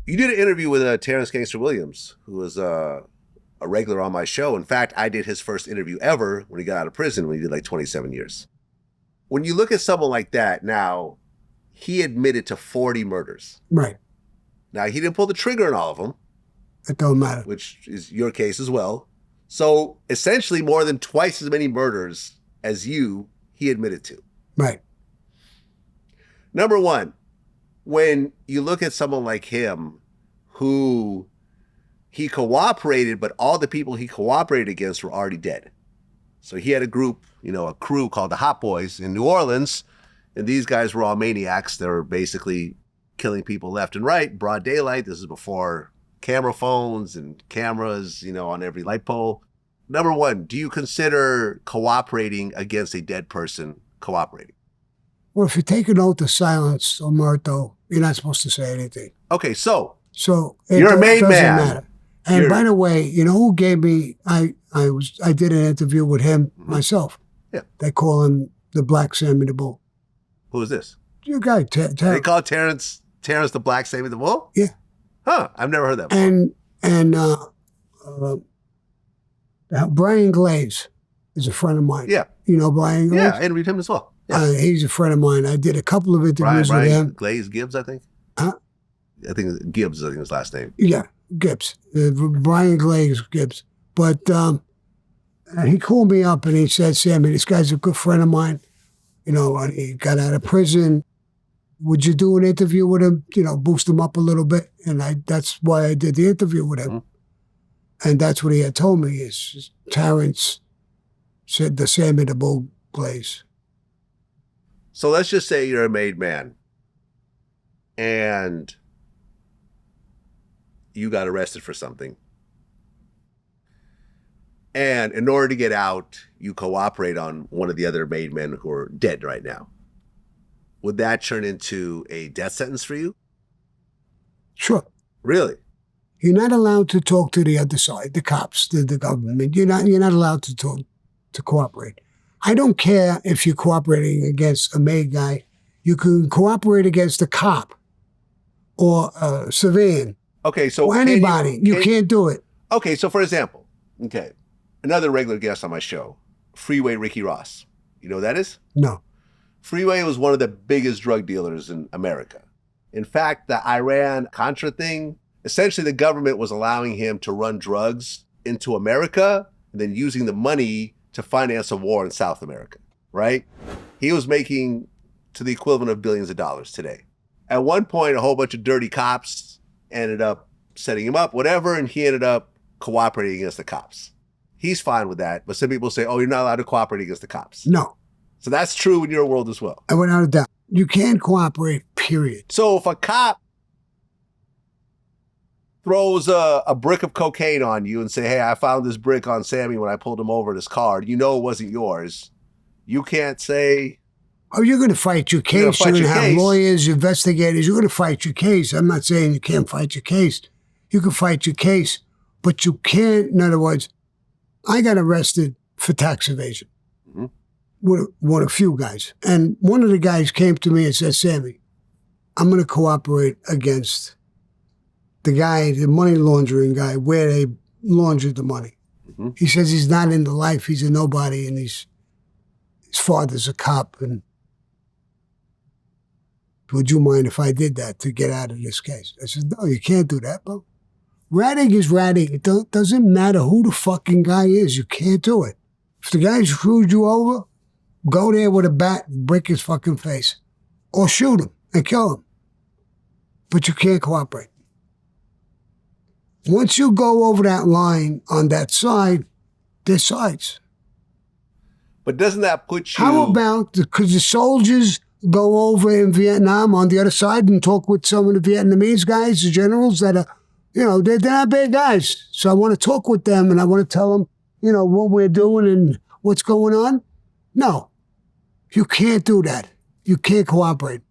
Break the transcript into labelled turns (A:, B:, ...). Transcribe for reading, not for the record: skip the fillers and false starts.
A: You did an interview with Terrance Gangster Williams, who was a regular on my show. In fact, I did his first interview ever when he got out of prison, when he did like 27 years. When you look at someone like that, now, he admitted to 40 murders.
B: Right.
A: Now, he didn't pull the trigger on all of them.
B: It don't matter.
A: Which is your case as well. So, essentially, more than twice as many murders as you, he admitted to.
B: Right.
A: Number one, when you look at someone like him, who he cooperated, but all the people he cooperated against were already dead. So he had a group, a crew called the Hot Boys in New Orleans, and these guys were all maniacs. They were basically killing people left and right, broad daylight. This is before camera phones and cameras, on every light pole. Number one, do you consider cooperating against a dead person cooperating?
B: Well, if you take an oath of silence, Omerto, you're not supposed to say anything.
A: Okay, so
B: you're
A: a made
B: doesn't
A: man.
B: Matter. And by the way, who gave me? I did an interview with him myself.
A: Yeah.
B: They call him the Black Sammy the Bull.
A: Who is this?
B: Your guy, Terrance.
A: They call Terrance the Black Sammy the Bull?
B: Yeah.
A: Huh? I've never heard that before.
B: And Brian Glaze is a friend of mine.
A: Yeah.
B: You know Brian Glaze?
A: Yeah, I interviewed him as well. Yeah.
B: He's a friend of mine. I did a couple of interviews with him.
A: Glaze Gibbs, I think.
B: Huh?
A: I think Gibbs, his last name.
B: Yeah, Gibbs. Brian Glaze Gibbs. But he called me up and he said, Sammy, this guy's a good friend of mine. He got out of prison. Would you do an interview with him? Boost him up a little bit. And that's why I did the interview with him. Mm-hmm. And that's what he had told me is Terrance said the Sammy the Bull Glaze.
A: So let's just say you're a made man and you got arrested for something. And in order to get out, you cooperate on one of the other made men who are dead right now. Would that turn into a death sentence for you?
B: Sure.
A: Really?
B: You're not allowed to talk to the other side, the cops, the government. You're not allowed to talk, to cooperate. I don't care if you're cooperating against a made guy. You can cooperate against a cop or a civilian.
A: Okay, so
B: or anybody. You can't do it.
A: Okay, so for example, another regular guest on my show, Freeway Ricky Ross. You know who that is?
B: No.
A: Freeway was one of the biggest drug dealers in America. In fact, the Iran-Contra thing, essentially the government was allowing him to run drugs into America and then using the money to finance a war in South America, right? He was making to the equivalent of billions of dollars today. At one point, a whole bunch of dirty cops ended up setting him up, whatever, and he ended up cooperating against the cops. He's fine with that, but some people say, oh, you're not allowed to cooperate against the cops.
B: No.
A: So that's true in your world as well.
B: And without a doubt, you can't cooperate, period.
A: So if a cop throws a brick of cocaine on you and say, hey, I found this brick on Sammy when I pulled him over in his car, it wasn't yours. You can't say...
B: Oh, you're going to fight your case. You're going to have lawyers, investigators. You're going to fight your case. I'm not saying you can't fight your case. You can fight your case, but you can't, in other words, I got arrested for tax evasion with a few guys. And one of the guys came to me and said, Sammy, I'm going to cooperate against the guy, the money laundering guy, where they laundered the money. Mm-hmm. He says he's not in the life. He's a nobody, and his father's a cop. And would you mind if I did that to get out of this case? I said, no, you can't do that, bro. Ratting is ratting. It doesn't matter who the fucking guy is. You can't do it. If the guy screwed you over, go there with a bat and break his fucking face. Or shoot him and kill him. But you can't cooperate. Once you go over that line on that side, there's sides.
A: But doesn't that put you...
B: How about, because the soldiers go over in Vietnam on the other side and talk with some of the Vietnamese guys, the generals that are, they're not bad guys. So I want to talk with them and I want to tell them, what we're doing and what's going on. No, you can't do that. You can't cooperate.